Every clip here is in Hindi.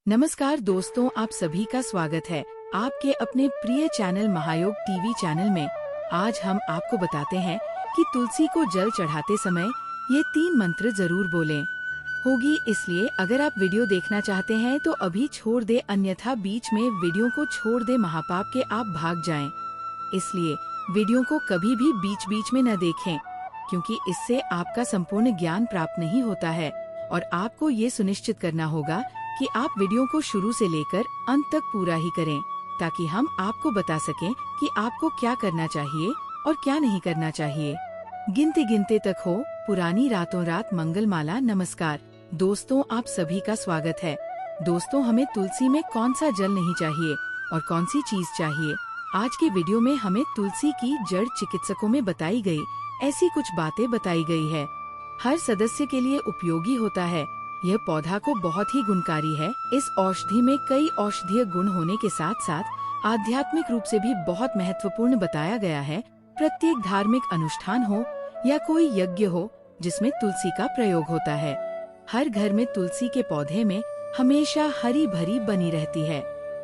नमस्कार दोस्तों, आप सभी का स्वागत है आपके अपने प्रिय चैनल महायोग टीवी चैनल में। आज हम आपको बताते हैं कि तुलसी को जल चढ़ाते समय ये 3 मंत्र जरूर बोलें होगी। इसलिए अगर आप वीडियो देखना चाहते हैं तो अभी छोड़ दे, अन्यथा बीच में वीडियो को छोड़ दे, महापाप के आप भाग जाएं। इसलिए वीडियो को कभी भी बीच बीच में न देखें, क्योंकि इससे आपका संपूर्ण ज्ञान प्राप्त नहीं होता है। और आपको ये सुनिश्चित करना होगा कि आप वीडियो को शुरू से लेकर अंत तक पूरा ही करें, ताकि हम आपको बता सकें कि आपको क्या करना चाहिए और क्या नहीं करना चाहिए। गिनते गिनते तक हो पुरानी रातों रात मंगलमाला। नमस्कार दोस्तों, आप सभी का स्वागत है। दोस्तों, हमें तुलसी में कौन सा जल नहीं चाहिए और कौन सी चीज चाहिए, आज के वीडियो में हमें तुलसी की जड़ चिकित्सकों में बताई गई ऐसी कुछ बातें बताई गई है। हर सदस्य के लिए उपयोगी होता है। यह पौधा को बहुत ही गुणकारी है। इस औषधि में कई औषधीय गुण होने के साथ साथ आध्यात्मिक रूप से भी बहुत महत्वपूर्ण बताया गया है। प्रत्येक धार्मिक अनुष्ठान हो या कोई यज्ञ हो जिसमें तुलसी का प्रयोग होता है, हर घर में तुलसी के पौधे में हमेशा हरी भरी बनी रहती है।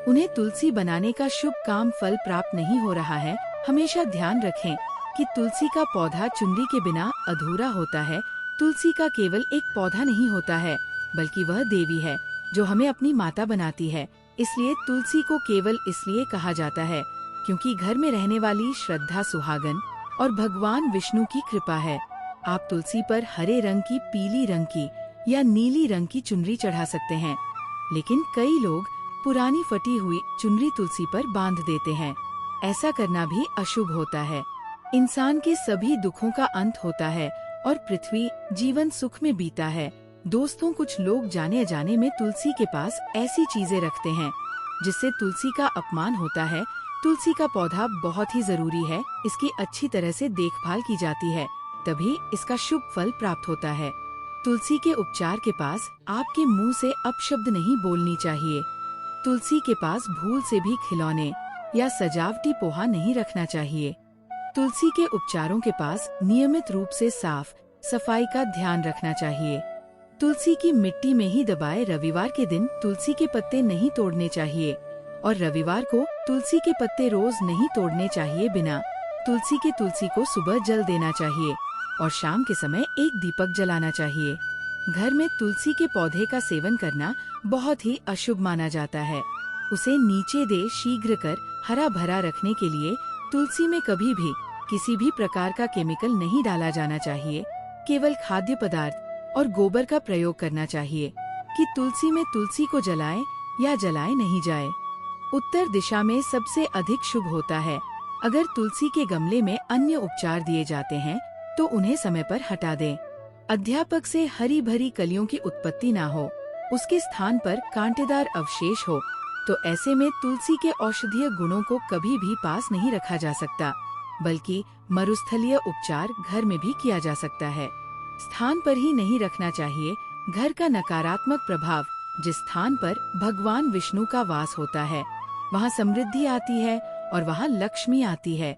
उन्हें तुलसी बनाने का शुभ काम फल प्राप्त नहीं हो रहा है। हमेशा ध्यान रखें कि तुलसी का पौधा चुनरी के बिना अधूरा होता है। तुलसी का केवल एक पौधा नहीं होता है, बल्कि वह देवी है जो हमें अपनी माता बनाती है। इसलिए तुलसी को केवल इसलिए कहा जाता है क्योंकि घर में रहने वाली श्रद्धा सुहागन और भगवान विष्णु की कृपा है। आप तुलसी पर हरे रंग की, पीली रंग की या नीली रंग की चुनरी चढ़ा सकते हैं, लेकिन कई लोग पुरानी फटी हुई चुनरी तुलसी पर बांध देते हैं। ऐसा करना भी अशुभ होता है। इंसान के सभी दुखों का अंत होता है और पृथ्वी जीवन सुख में बीता है। दोस्तों, कुछ लोग जाने अजाने में तुलसी के पास ऐसी चीजें रखते हैं जिससे तुलसी का अपमान होता है। तुलसी का पौधा बहुत ही जरूरी है। इसकी अच्छी तरह से देखभाल की जाती है, तभी इसका शुभ फल प्राप्त होता है। तुलसी के उपचार के पास आपके मुंह से अपशब्द नहीं बोलनी चाहिए। तुलसी के पास भूल से भी खिलौने या सजावटी पोहा नहीं रखना चाहिए। तुलसी के उपचारों के पास नियमित रूप से साफ सफाई का ध्यान रखना चाहिए। तुलसी की मिट्टी में ही दबाए रविवार के दिन तुलसी के पत्ते नहीं तोड़ने चाहिए और रविवार को तुलसी के पत्ते रोज नहीं तोड़ने चाहिए। बिना तुलसी को सुबह जल देना चाहिए और शाम के समय एक दीपक जलाना चाहिए। घर में तुलसी के पौधे का सेवन करना बहुत ही अशुभ माना जाता है। उसे नीचे दे शीघ्र कर हरा भरा रखने के लिए तुलसी में कभी भी किसी भी प्रकार का केमिकल नहीं डाला जाना चाहिए। केवल खाद्य पदार्थ और गोबर का प्रयोग करना चाहिए कि तुलसी में तुलसी को जलाएं या जलाए नहीं जाए। उत्तर दिशा में सबसे अधिक शुभ होता है। अगर तुलसी के गमले में अन्य उपचार दिए जाते हैं तो उन्हें समय पर हटा दें। अध्यापक से हरी भरी कलियों की उत्पत्ति न हो, उसके स्थान पर कांटेदार अवशेष हो, तो ऐसे में तुलसी के औषधीय गुणों को कभी भी पास नहीं रखा जा सकता, बल्कि मरुस्थलीय उपचार घर में भी किया जा सकता है। स्थान पर ही नहीं रखना चाहिए। घर का नकारात्मक प्रभाव जिस स्थान पर भगवान विष्णु का वास होता है, वहाँ समृद्धि आती है और वहाँ लक्ष्मी आती है।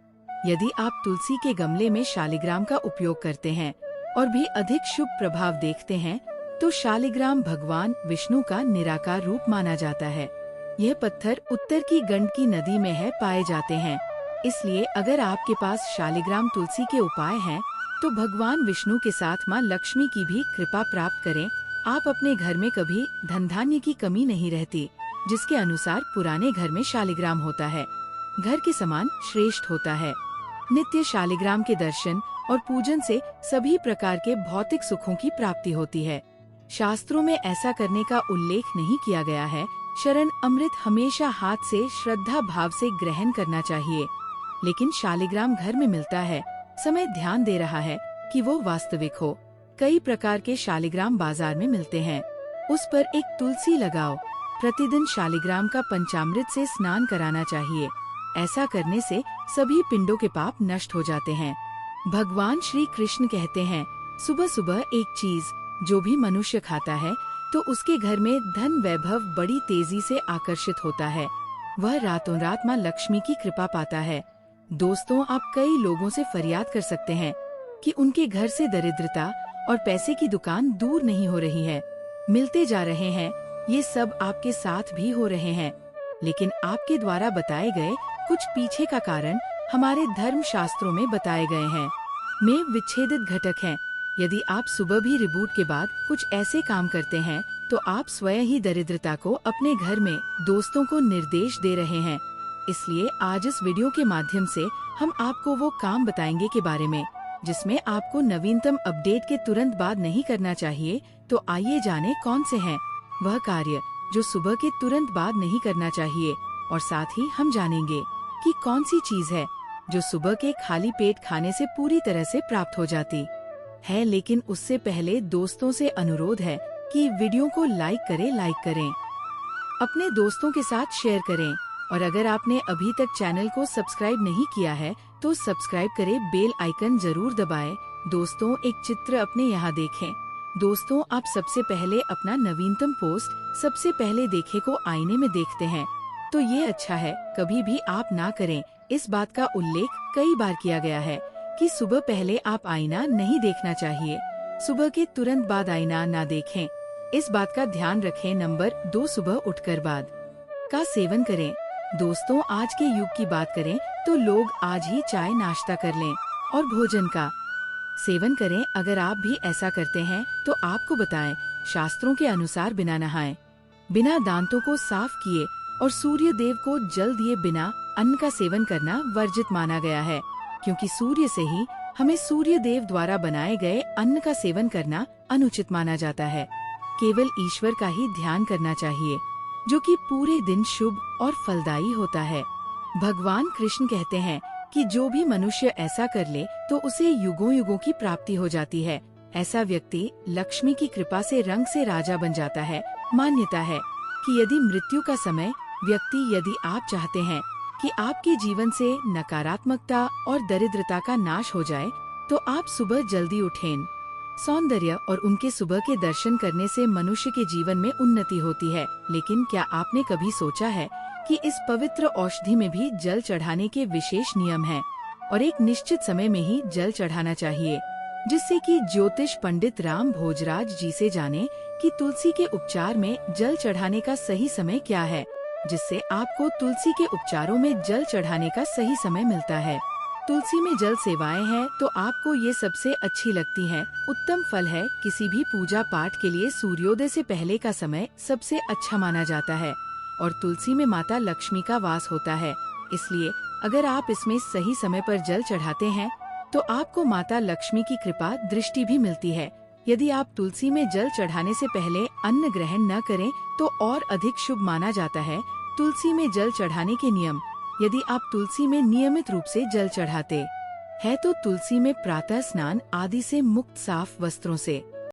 यदि आप तुलसी के गमले में शालिग्राम का उपयोग करते हैं और भी अधिक शुभ प्रभाव देखते हैं, तो शालिग्राम भगवान विष्णु का निराकार रूप माना जाता है। यह पत्थर उत्तर की गंडकी नदी में है पाए जाते हैं। इसलिए अगर आपके पास शालिग्राम तुलसी के उपाय हैं, तो भगवान विष्णु के साथ माँ लक्ष्मी की भी कृपा प्राप्त करें। आप अपने घर में कभी धन धान्य की कमी नहीं रहती, जिसके अनुसार पुराने घर में शालिग्राम होता है घर के समान श्रेष्ठ होता है। नित्य शालिग्राम के दर्शन और पूजन से सभी प्रकार के भौतिक सुखों की प्राप्ति होती है। शास्त्रों में ऐसा करने का उल्लेख नहीं किया गया है। शरण अमृत हमेशा हाथ से श्रद्धा भाव से ग्रहण करना चाहिए, लेकिन शालिग्राम घर में मिलता है, समय ध्यान दे रहा है कि वो वास्तविक हो। कई प्रकार के शालिग्राम बाजार में मिलते हैं, उस पर एक तुलसी लगाओ। प्रतिदिन शालिग्राम का पंचामृत से स्नान कराना चाहिए। ऐसा करने से सभी पिंडों के पाप नष्ट हो जाते हैं। भगवान श्री कृष्ण कहते हैं, सुबह सुबह एक चीज जो भी मनुष्य खाता है तो उसके घर में धन वैभव बड़ी तेजी से आकर्षित होता है। वह रातों रात माँ लक्ष्मी की कृपा पाता है। दोस्तों, आप कई लोगों से फरियाद कर सकते हैं कि उनके घर से दरिद्रता और पैसे की दुकान दूर नहीं हो रही है, मिलते जा रहे हैं ये सब आपके साथ भी हो रहे हैं, लेकिन आपके द्वारा बताए गए कुछ पीछे का कारण हमारे धर्म शास्त्रों में बताए गए हैं। में विच्छेदित घटक हैं। यदि आप सुबह भी रिबूट के बाद कुछ ऐसे काम करते हैं, तो आप स्वयं ही दरिद्रता को अपने घर में दोस्तों को निर्देश दे रहे हैं। इसलिए आज इस वीडियो के माध्यम से हम आपको वो काम बताएंगे के बारे में जिसमें आपको नवीनतम अपडेट के तुरंत बाद नहीं करना चाहिए। तो आइए जाने कौन से हैं वह कार्य जो सुबह के तुरंत बाद नहीं करना चाहिए, और साथ ही हम जानेंगे कि कौन सी चीज है जो सुबह के खाली पेट खाने से पूरी तरह से प्राप्त हो जाती है। लेकिन उससे पहले दोस्तों से अनुरोध है कि वीडियो को लाइक करें, अपने दोस्तों के साथ शेयर करें, और अगर आपने अभी तक चैनल को सब्सक्राइब नहीं किया है तो सब्सक्राइब करें, बेल आइकन जरूर दबाएं। दोस्तों, एक चित्र अपने यहाँ देखें। दोस्तों, आप सबसे पहले अपना नवीनतम पोस्ट सबसे पहले देखे को आईने में देखते हैं, तो ये अच्छा है कभी भी आप ना करें। इस बात का उल्लेख कई बार किया गया है कि सुबह पहले आप आईना नहीं देखना चाहिए, सुबह के तुरंत बाद आईना ना देखें। इस बात का ध्यान रखें। नंबर 2, सुबह उठकर बाद का सेवन करें। दोस्तों, आज के युग की बात करें तो लोग आज ही चाय नाश्ता कर लें और भोजन का सेवन करें। अगर आप भी ऐसा करते हैं तो आपको बताएं, शास्त्रों के अनुसार बिना नहाए, बिना दांतों को साफ किए और सूर्य देव को जल दिए बिना अन्न का सेवन करना वर्जित माना गया है, क्योंकि सूर्य से ही हमें सूर्य देव द्वारा बनाए गए अन्न का सेवन करना अनुचित माना जाता है। केवल ईश्वर का ही ध्यान करना चाहिए, जो कि पूरे दिन शुभ और फलदायी होता है। भगवान कृष्ण कहते हैं कि जो भी मनुष्य ऐसा कर ले तो उसे युगों युगों की प्राप्ति हो जाती है। ऐसा व्यक्ति लक्ष्मी की कृपा से रंग से राजा बन जाता है। मान्यता है कि यदि मृत्यु का समय यदि आप चाहते हैं कि आपके जीवन से नकारात्मकता और दरिद्रता का नाश हो जाए, तो आप सुबह जल्दी उठें। सौंदर्य और उनके सुबह के दर्शन करने से मनुष्य के जीवन में उन्नति होती है। लेकिन क्या आपने कभी सोचा है कि इस पवित्र औषधि में भी जल चढ़ाने के विशेष नियम हैं, और एक निश्चित समय में ही जल चढ़ाना चाहिए, जिससे कि ज्योतिष पंडित राम भोजराज जी से जाने कि तुलसी के उपचार में जल चढ़ाने का सही समय क्या है, जिससे आपको तुलसी के उपचारों में जल चढ़ाने का सही समय मिलता है। तुलसी में जल सेवाएं हैं तो आपको ये सबसे अच्छी लगती हैं। उत्तम फल है। किसी भी पूजा पाठ के लिए सूर्योदय से पहले का समय सबसे अच्छा माना जाता है, और तुलसी में माता लक्ष्मी का वास होता है। इसलिए अगर आप इसमें सही समय पर जल चढ़ाते हैं तो आपको माता लक्ष्मी की कृपा दृष्टि भी मिलती है। यदि आप तुलसी में जल चढ़ाने से पहले अन्न ग्रहण न करें तो और अधिक शुभ माना जाता है। तुलसी में जल चढ़ाने के नियम। यदि आप तुलसी में नियमित रूप से जल चढ़ाते हैं तो तुलसी में प्रातः स्नान आदि से मुक्त साफ वस्त्रों से